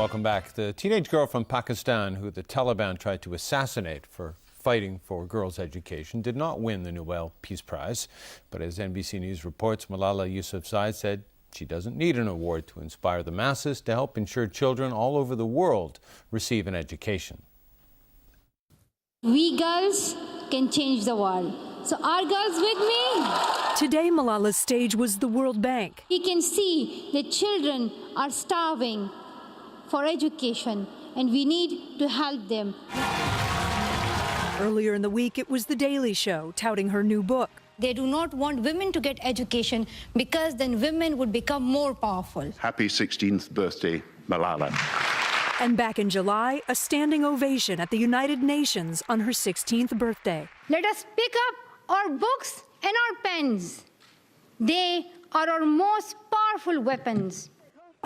welcome back. The teenage girl from Pakistan who the Taliban tried to assassinate for fighting for girls' education did not win the Nobel Peace Prize. But as NBC News reports, Malala Yousafzai said she doesn't need an award to inspire the masses to help ensure children all over the world receive an education. We girls can change the world. So are girls with me? Today, Malala's stage was the World Bank. We can see that children are starving for education and we need to help them. Earlier in the week, it was The Daily Show touting her new book. They do not want women to get education because then women would become more powerful. Happy 16th birthday, Malala. And back in July, a standing ovation at the United Nations on her 16th birthday. Let us pick up our books and our pens. They are our most powerful weapons.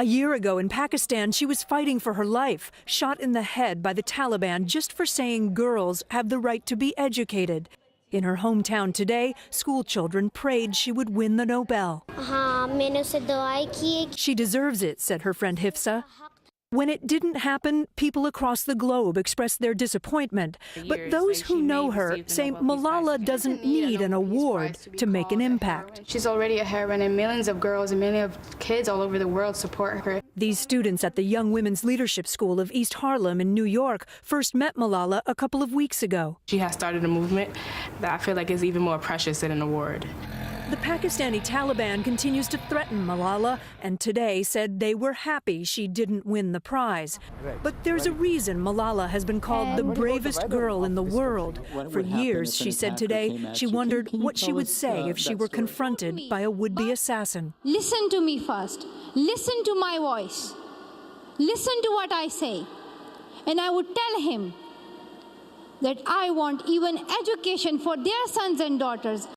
A year ago in Pakistan, she was fighting for her life, shot in the head by the Taliban just for saying girls have the right to be educated. In her hometown today, school children prayed she would win the Nobel. She deserves it, said her friend Hifsa. When it didn't happen, people across the globe expressed their disappointment. But those who know her say Malala doesn't need an award to make an impact. She's already a heroine, and millions of girls and millions of kids all over the world support her. These students at the Young Women's Leadership School of East Harlem in New York first met Malala a couple of weeks ago. She has started a movement that I feel like is even more precious than an award. The Pakistani Taliban continues to threaten Malala and today said they were happy she didn't win the prize. But there's a reason Malala has been called the bravest girl in the world. For years, she said today, she wondered what she would say if she were confronted by a would-be assassin. Listen to me first. Listen to my voice. Listen to what I say. And I would tell him that I want even education for their sons and daughters.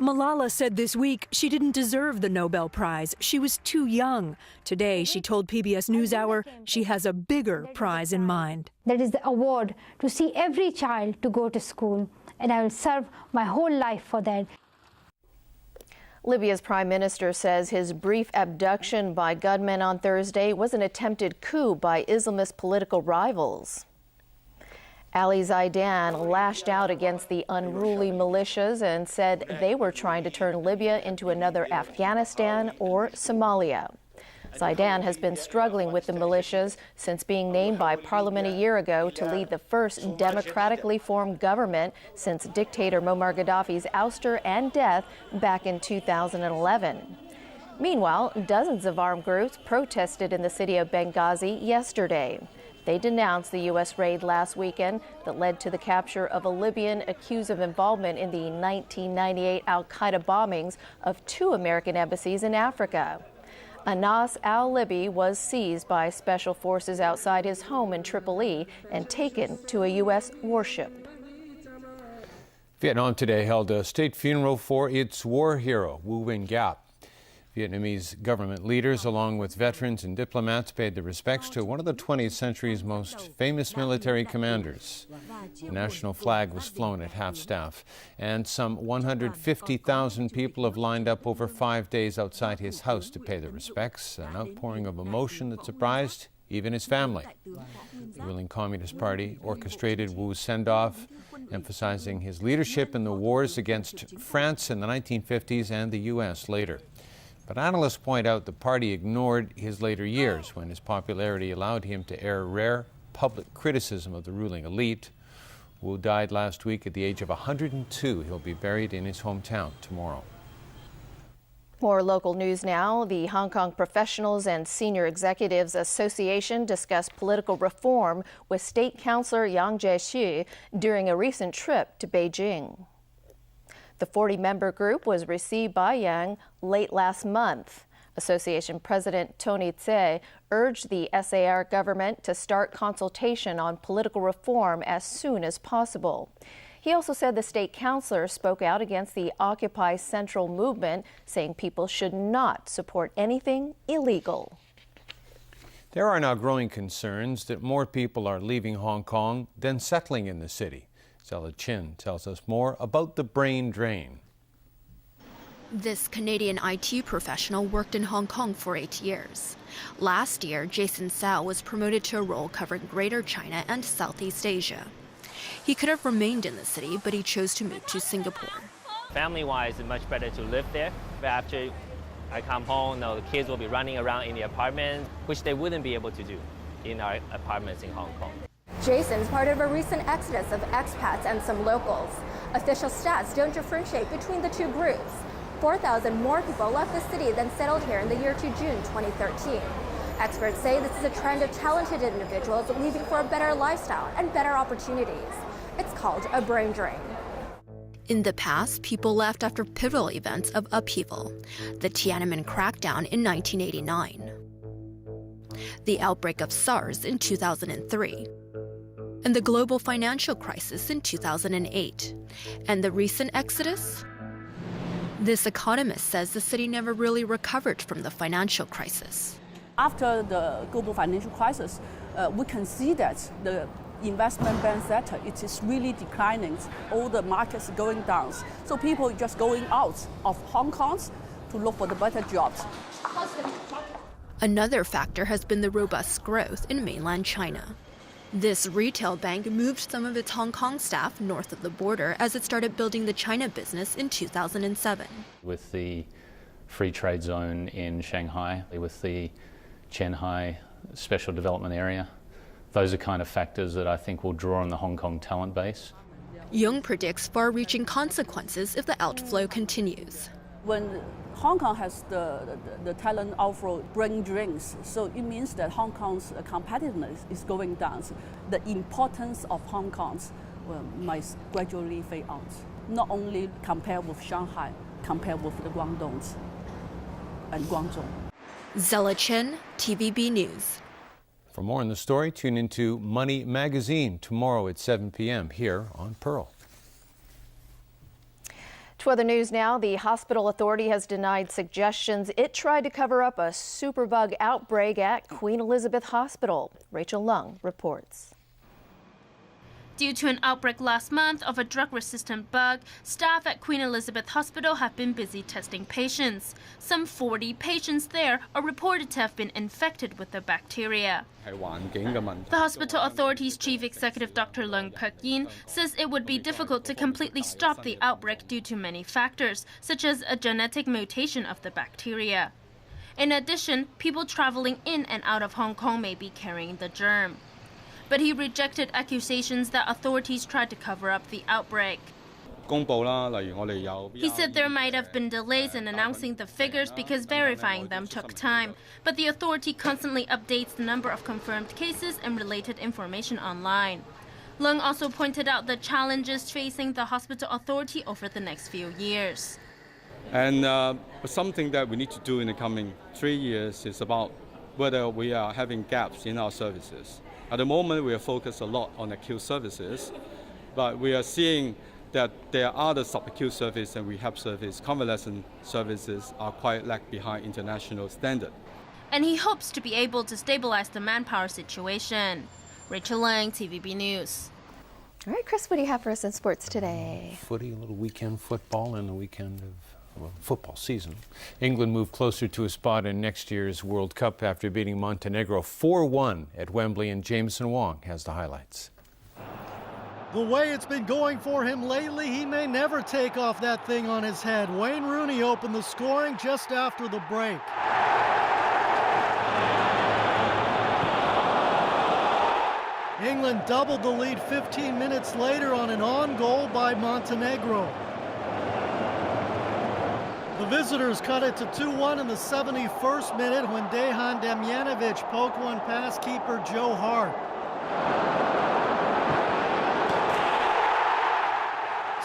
Malala said this week she didn't deserve the Nobel Prize. She was too young. Today, she told PBS NewsHour she has a bigger prize in mind. That is the award to see every child to go to school, and I will serve my whole life for that. Libya's prime minister says his brief abduction by gunmen on Thursday was an attempted coup by Islamist political rivals. Ali Zaidan lashed out against the unruly militias and said they were trying to turn Libya into another Afghanistan or Somalia. Zaidan has been struggling with the militias since being named by Parliament a year ago to lead the first democratically formed government since dictator Muammar Gaddafi's ouster and death back in 2011. Meanwhile, dozens of armed groups protested in the city of Benghazi yesterday. They denounced the U.S. raid last weekend that led to the capture of a Libyan accused of involvement in the 1998 al-Qaeda bombings of 2 American embassies in Africa. Anas al-Libi was seized by special forces outside his home in Tripoli and taken to a U.S. warship. Vietnam today held a state funeral for its war hero, Wu Win Gap. Vietnamese government leaders, along with veterans and diplomats, paid their respects to one of the 20th century's most famous military commanders. The national flag was flown at half-staff, and some 150,000 people have lined up over 5 days outside his house to pay their respects, an outpouring of emotion that surprised even his family. The ruling Communist Party orchestrated Wu's send-off, emphasizing his leadership in the wars against France in the 1950s and the U.S. later. But analysts point out the party ignored his later years when his popularity allowed him to air rare public criticism of the ruling elite. Wu died last week at the age of 102. He'll be buried in his hometown tomorrow. More local news now. The Hong Kong Professionals and Senior Executives Association discussed political reform with State Councillor Yang Jieshi during a recent trip to Beijing. The 40-member group was received by Yang late last month. Association President Tony Tse urged the SAR government to start consultation on political reform as soon as possible. He also said the state councillor spoke out against the Occupy Central movement, saying people should not support anything illegal. There are now growing concerns that more people are leaving Hong Kong than settling in the city. Stella Chin tells us more about the brain drain. This Canadian IT professional worked in Hong Kong for 8 years. Last year, Jason Tsao was promoted to a role covering Greater China and Southeast Asia. He could have remained in the city, but he chose to move to Singapore. Family-wise, it's much better to live there. But after I come home, the kids will be running around in the apartments, which they wouldn't be able to do in our apartments in Hong Kong. Jason's part of a recent exodus of expats and some locals. Official stats don't differentiate between the two groups. 4,000 more people left the city than settled here in the year to June 2013. Experts say this is a trend of talented individuals leaving for a better lifestyle and better opportunities. It's called a brain drain. In the past, people left after pivotal events of upheaval, the Tiananmen crackdown in 1989, the outbreak of SARS in 2003, and the global financial crisis in 2008. And the recent exodus? This economist says the city never really recovered from the financial crisis. After the global financial crisis, we can see that the investment bank sector, it is really declining. All the markets going down. So people just going out of Hong Kong to look for the better jobs. Another factor has been the robust growth in mainland China. This retail bank moved some of its Hong Kong staff north of the border as it started building the China business in 2007. With the free trade zone in Shanghai, with the Qianhai Special Development Area, those are kind of factors that I think will draw on the Hong Kong talent base. Young predicts far-reaching consequences if the outflow continues. When Hong Kong has the talent outflow brain drains, so it means that Hong Kong's competitiveness is going down. The importance of Hong Kong might gradually fade out. Not only compared with Shanghai, compared with the Guangdong and Guangzhou. Zella Chen, TVB News. For more on the story, tune into Money Magazine tomorrow at 7 p.m. here on Pearl. To other news now, the hospital authority has denied suggestions it tried to cover up a superbug outbreak at Queen Elizabeth Hospital. Rachel Lung reports. Due to an outbreak last month of a drug-resistant bug, staff at Queen Elizabeth Hospital have been busy testing patients. Some 40 patients there are reported to have been infected with the bacteria. The hospital authority's chief executive Dr. Leung Pek-yin says it would be difficult to completely stop the outbreak due to many factors, such as a genetic mutation of the bacteria. In addition, people traveling in and out of Hong Kong may be carrying the germ. But he rejected accusations that authorities tried to cover up the outbreak. He said there might have been delays in announcing the figures because verifying them took time, but the authority constantly updates the number of confirmed cases and related information online. Leung also pointed out the challenges facing the hospital authority over the next few years. And something that we need to do in the coming 3 years is about whether we are having gaps in our services. At the moment, we are focused a lot on acute services, but we are seeing that there are other subacute services and rehab services, convalescent services are quite lag behind international standard. And he hopes to be able to stabilize the manpower situation. Rachel Lang, TVB News. All right, Chris, what do you have for us in sports today? Footy, a little weekend football and the weekend of football season. England moved closer to a spot in next year's World Cup after beating Montenegro 4-1 at Wembley, and Jameson Wong has the highlights. The way it's been going for him lately, he may never take off that thing on his head. Wayne Rooney opened the scoring just after the break. England doubled the lead 15 minutes later on an on goal by Montenegro. The visitors cut it to 2-1 in the 71st minute when Dejan Damjanovic poked one past keeper Joe Hart.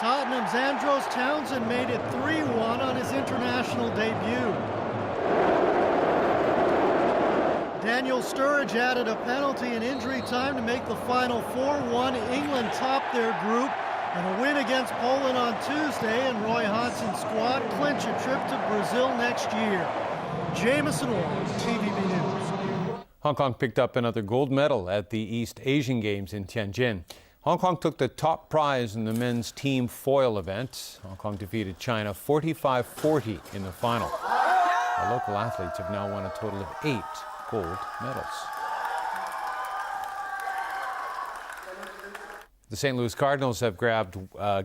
Tottenham's Andros Townsend made it 3-1 on his international debut. Daniel Sturridge added a penalty in injury time to make the final 4-1. England topped their group, and a win against Poland on Tuesday, and Roy Hodgson's squad clinch a trip to Brazil next year. Jameson Wong, TVB News. Hong Kong picked up another gold medal at the East Asian Games in Tianjin. Hong Kong took the top prize in the men's team foil event. Hong Kong defeated China 45-40 in the final. Our local athletes have now won a total of 8 gold medals. The St. Louis Cardinals have grabbed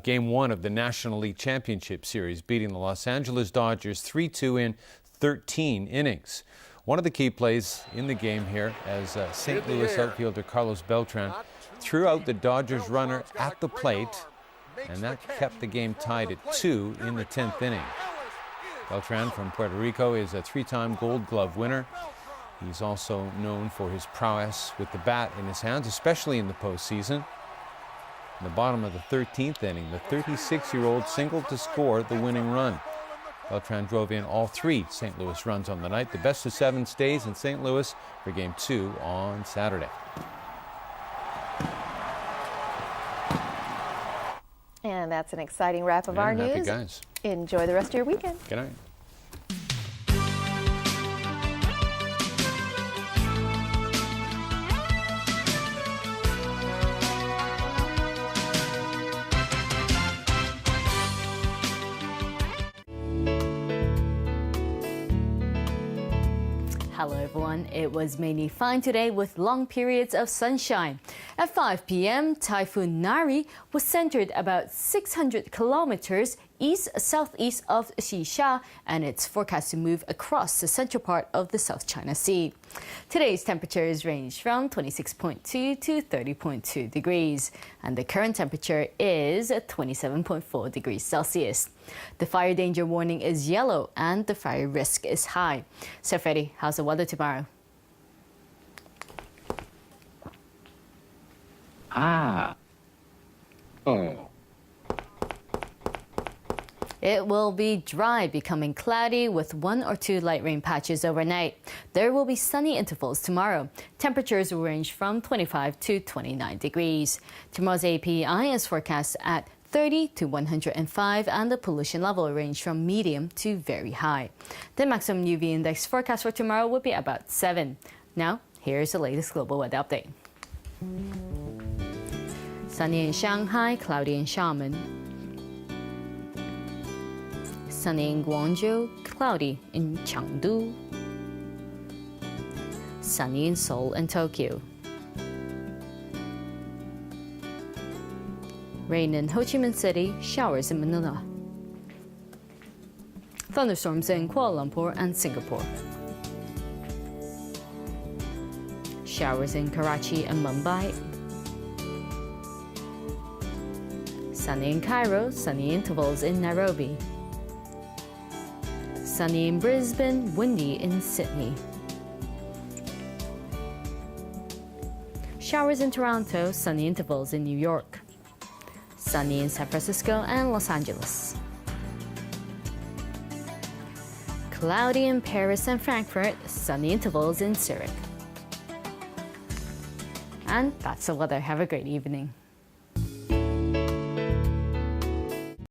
Game 1 of the National League Championship Series, beating the Los Angeles Dodgers 3-2 in 13 innings. One of the key plays in the game here as St. Louis outfielder Carlos Beltran threw out the Dodgers runner at the plate, and that kept the game tied at 2 in the 10th inning. Beltran from Puerto Rico is a 3-time Gold Glove winner. He's also known for his prowess with the bat in his hands, especially in the postseason. In the bottom of the 13th inning, the 36-year-old singled to score the winning run. Beltran drove in all 3 St. Louis runs on the night. The best of 7 stays in St. Louis for Game 2 on Saturday. And that's an exciting wrap of our news. Happy guys. Enjoy the rest of your weekend. Good night. Hello everyone, it was mainly fine today with long periods of sunshine. At 5 p.m., Typhoon Nari was centered about 600 kilometers east-southeast of Xisha, and it's forecast to move across the central part of the South China Sea. Today's temperatures range from 26.2 to 30.2 degrees, and the current temperature is 27.4 degrees Celsius. The fire danger warning is yellow and the fire risk is high. So Freddie, how's the weather tomorrow? It will be dry, becoming cloudy with 1 or 2 light rain patches overnight. There will be sunny intervals tomorrow. Temperatures will range from 25 to 29 degrees. Tomorrow's API is forecast at 30 to 105, and the pollution level will range from medium to very high. The maximum UV index forecast for tomorrow will be about 7. Now, here's the latest global weather update. Sunny in Shanghai, cloudy in Xiamen. Sunny in Guangzhou, cloudy in Chengdu. Sunny in Seoul and Tokyo. Rain in Ho Chi Minh City, showers in Manila. Thunderstorms in Kuala Lumpur and Singapore. Showers in Karachi and Mumbai. Sunny in Cairo, sunny intervals in Nairobi. Sunny in Brisbane, windy in Sydney. Showers in Toronto, sunny intervals in New York. Sunny in San Francisco and Los Angeles. Cloudy in Paris and Frankfurt, sunny intervals in Zurich. And that's the weather. Have a great evening.